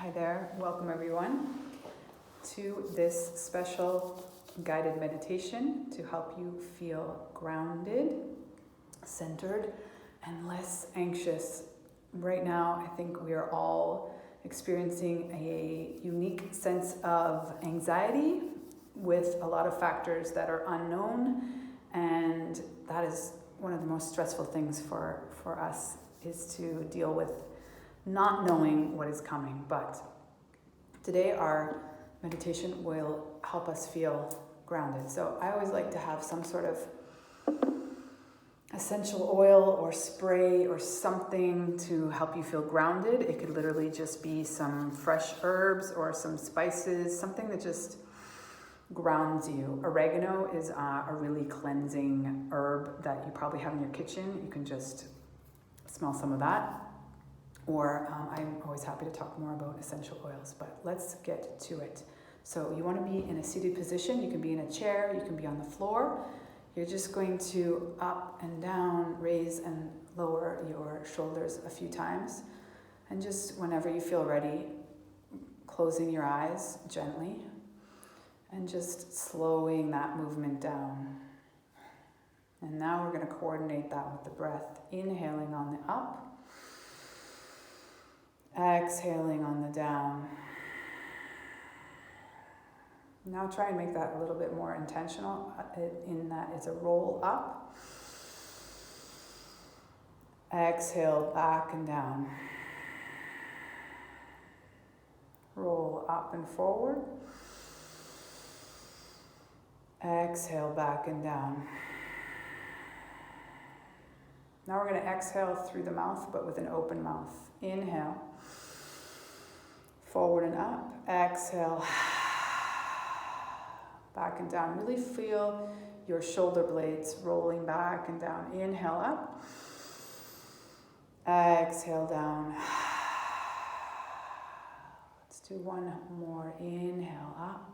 Hi there, welcome everyone to this special guided meditation to help you feel grounded, centered, and less anxious. Right now, I think we are all experiencing a unique sense of anxiety with a lot of factors that are unknown, and that is one of the most stressful things for us is to deal with not knowing what is coming. But today our meditation will help us feel grounded. So I always like to have some sort of essential oil or spray or something to help you feel grounded. It could literally just be some fresh herbs or some spices, something that just grounds you. Oregano is a really cleansing herb that you probably have in your kitchen. You can just smell some of that. Or I'm always happy to talk more about essential oils, but let's get to it. So you want to be in a seated position. You can be in a chair, you can be on the floor. You're just going to up and down, raise and lower your shoulders a few times. And just whenever you feel ready, closing your eyes gently and just slowing that movement down. And now we're going to coordinate that with the breath. Inhaling on the up. Exhaling on the down. Now try and make that a little bit more intentional in that it's a roll up. Exhale back and down. Roll up and forward. Exhale back and down. Now we're going to exhale through the mouth, but with an open mouth. Inhale. Forward and up. Exhale. Back and down. Really feel your shoulder blades rolling back and down. Inhale up. Exhale down. Let's do one more. Inhale up.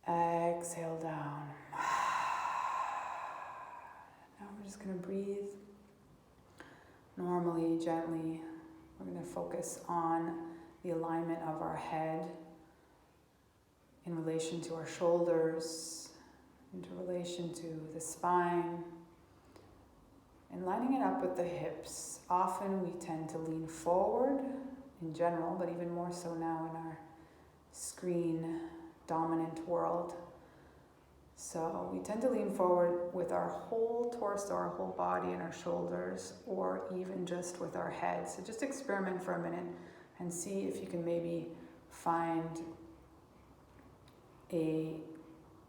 Exhale down. Now we're just going to breathe normally, gently. We're going to focus on the alignment of our head in relation to our shoulders, into relation to the spine, and lining it up with the hips. Often we tend to lean forward in general, but even more so now in our screen-dominant world. So we tend to lean forward with our whole torso, our whole body and our shoulders, or even just with our head. So just experiment for a minute and see if you can maybe find a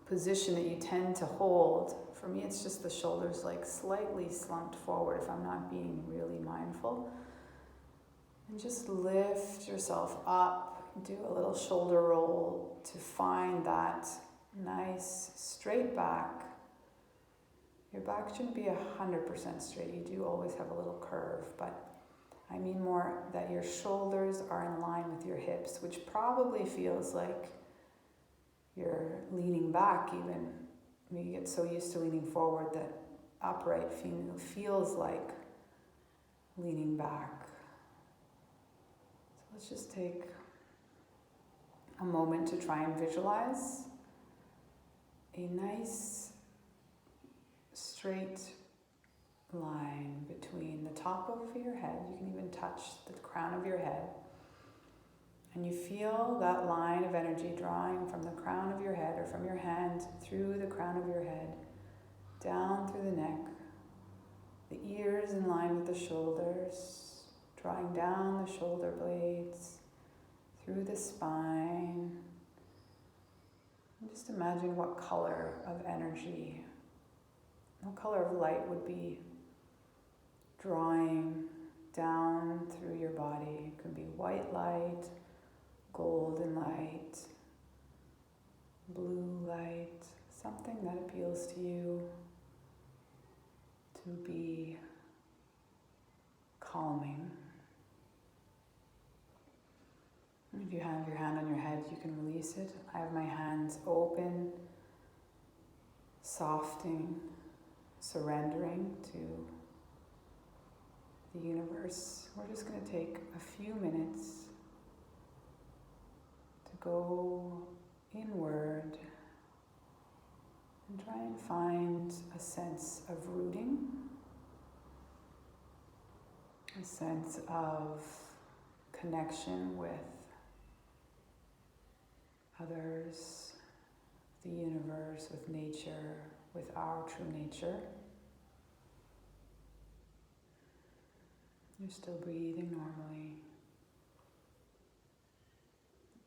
position that you tend to hold. For me, it's just the shoulders like slightly slumped forward if I'm not being really mindful. And just lift yourself up, do a little shoulder roll to find that nice straight back. Your back shouldn't be 100% straight. You do always have a little curve, but I mean more that your shoulders are in line with your hips, which probably feels like you're leaning back even. You get so used to leaning forward that upright feels like leaning back. So let's just take a moment to try and visualize a nice straight line between the top of your head. You can even touch the crown of your head. And you feel that line of energy drawing from the crown of your head or from your hand through the crown of your head, down through the neck, the ears in line with the shoulders, drawing down the shoulder blades, through the spine. And just imagine what color of energy, what color of light would be drawing down through your body. It could be white light, golden light, blue light, something that appeals to you to be calming. If you have your hand on your head, you can release it. I have my hands open, softening, surrendering to the universe, we're just going to take a few minutes to go inward and try and find a sense of rooting, a sense of connection with others, the universe, with nature, with our true nature. You're still breathing normally.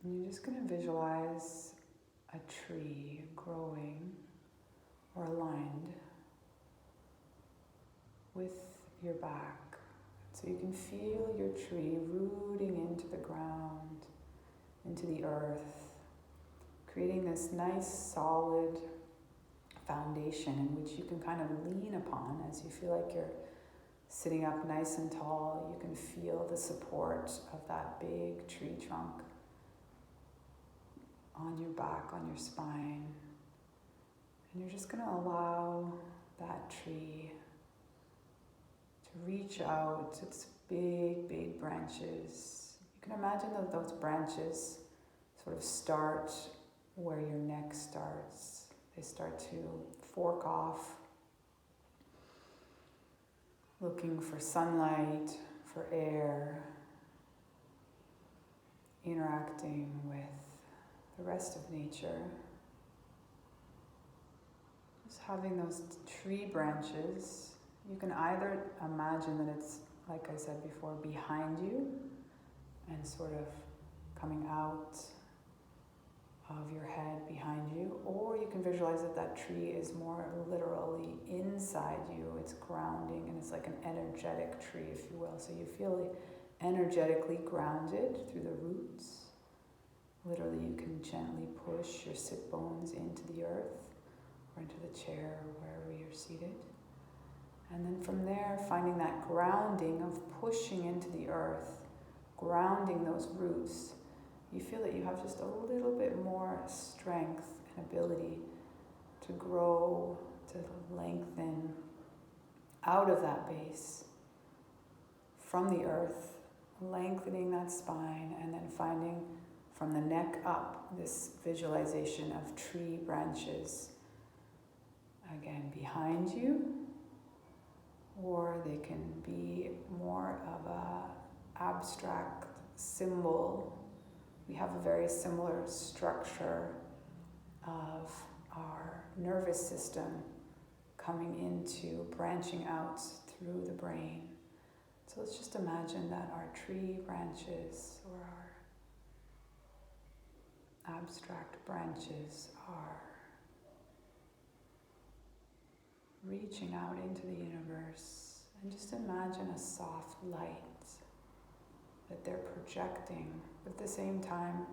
And you're just going to visualize a tree growing or aligned with your back. So you can feel your tree rooting into the ground, into the earth, creating this nice solid foundation in which you can kind of lean upon as you feel like you're sitting up nice and tall. You can feel the support of that big tree trunk on your back, on your spine. And you're just going to allow that tree to reach out its big, big branches. You can imagine that those branches sort of start where your neck starts. They start to fork off, looking for sunlight, for air, interacting with the rest of nature. Just having those tree branches, you can either imagine that it's, like I said before, behind you and sort of coming out of your head behind you, or you can visualize that that tree is more literally inside you. It's grounding, and it's like an energetic tree, if you will. So you feel energetically grounded through the roots. Literally, you can gently push your sit bones into the earth or into the chair or wherever you're seated. And then from there, finding that grounding of pushing into the earth, grounding those roots, you feel that you have just a little bit more strength and ability to grow, to lengthen out of that base from the earth, lengthening that spine, and then finding from the neck up this visualization of tree branches, again, behind you, or they can be more of a abstract symbol. We have a very similar structure of our nervous system coming into branching out through the brain. So let's just imagine that our tree branches or our abstract branches are reaching out into the universe, and just imagine a soft light that they're projecting. At the same time,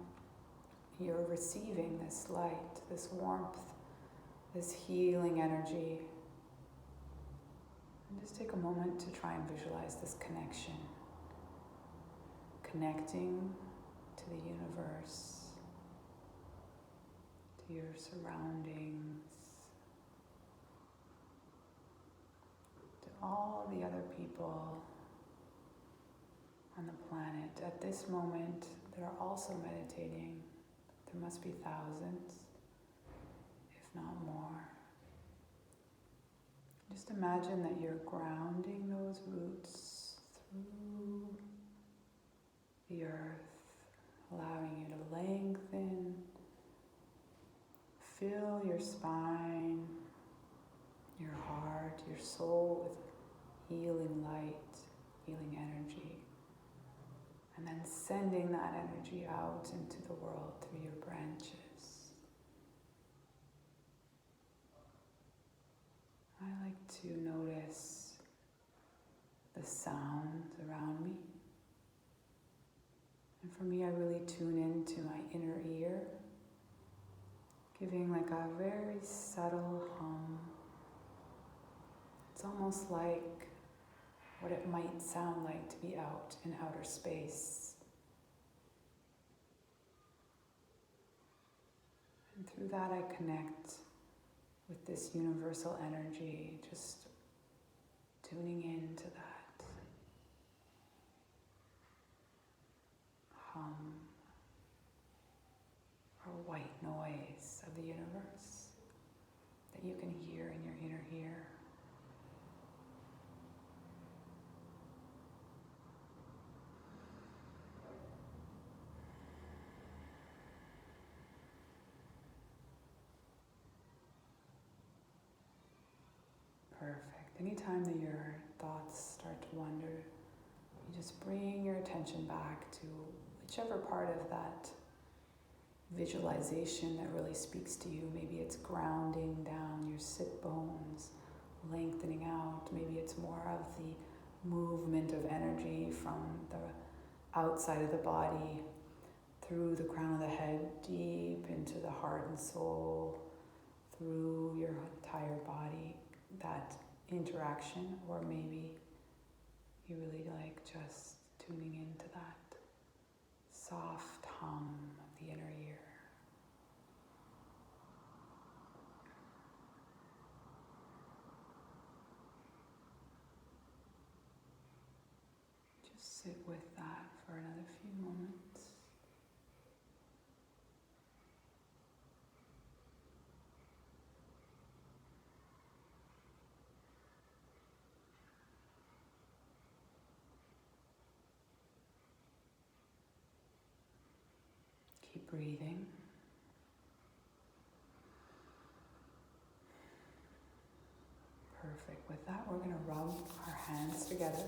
you're receiving this light, this warmth, this healing energy. And just take a moment to try and visualize this connection. Connecting to the universe, to your surroundings, to all the other people on the planet. At this moment, they're also meditating. There must be thousands, if not more. Just imagine that you're grounding those roots through the earth, allowing you to lengthen, fill your spine, your heart, your soul with healing light, healing energy. And then sending that energy out into the world through your branches. I like to notice the sounds around me. And for me, I really tune into my inner ear, giving like a very subtle hum. It's almost like what it might sound like to be out in outer space. And through that I connect with this universal energy, just tuning into that. white noise of the universe that you can hear in your inner ear. Perfect. Anytime that your thoughts start to wander, you just bring your attention back to whichever part of that visualization that really speaks to you. Maybe it's grounding down your sit bones, lengthening out. Maybe it's more of the movement of energy from the outside of the body through the crown of the head, deep into the heart and soul, through your entire body, that interaction. Or maybe you really like just tuning into that soft hum of the inner ear. Just sit with that for another few moments. Keep breathing. Perfect. With that, we're going to rub our hands together,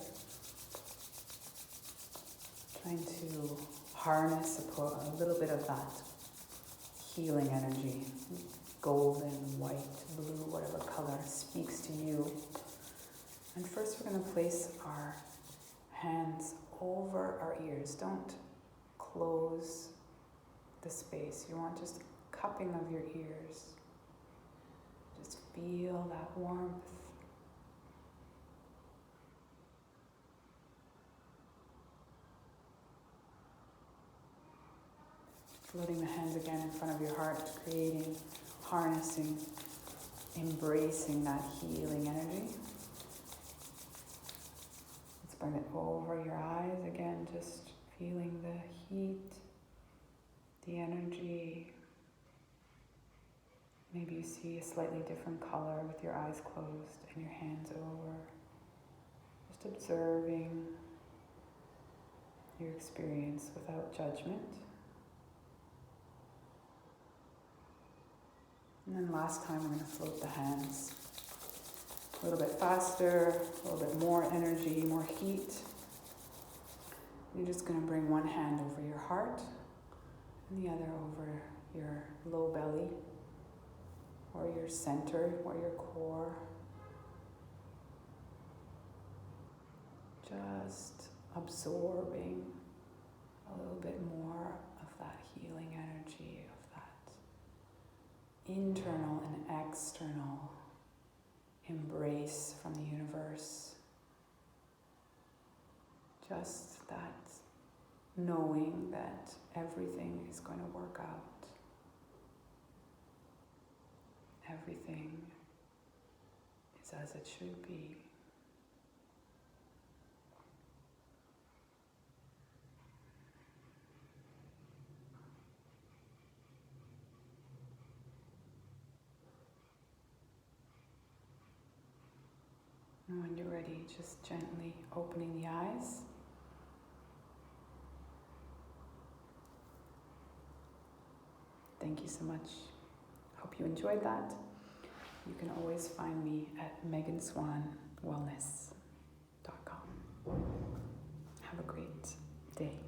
trying to harness a little bit of that healing energy, golden, white, blue, whatever color speaks to you. And first we're going to place our hands over our ears. Don't close the space. You want just cupping of your ears. Just feel that warmth. Floating the hands again in front of your heart, creating, harnessing, embracing that healing energy. Let's bring it over your eyes again, just feeling the heat, the energy. Maybe you see a slightly different color with your eyes closed and your hands over. Just observing your experience without judgment. And then last time we're going to float the hands a little bit faster, a little bit more energy, more heat. You're just going to bring one hand over your heart and the other over your low belly or your center or your core. Just absorbing a little bit more of that healing energy, of that internal and external embrace from the universe. Just that knowing that everything is going to work out. Everything is as it should be. And when you're ready, just gently opening the eyes. Thank you so much. Hope you enjoyed that. You can always find me at meganswanwellness.com. Have a great day.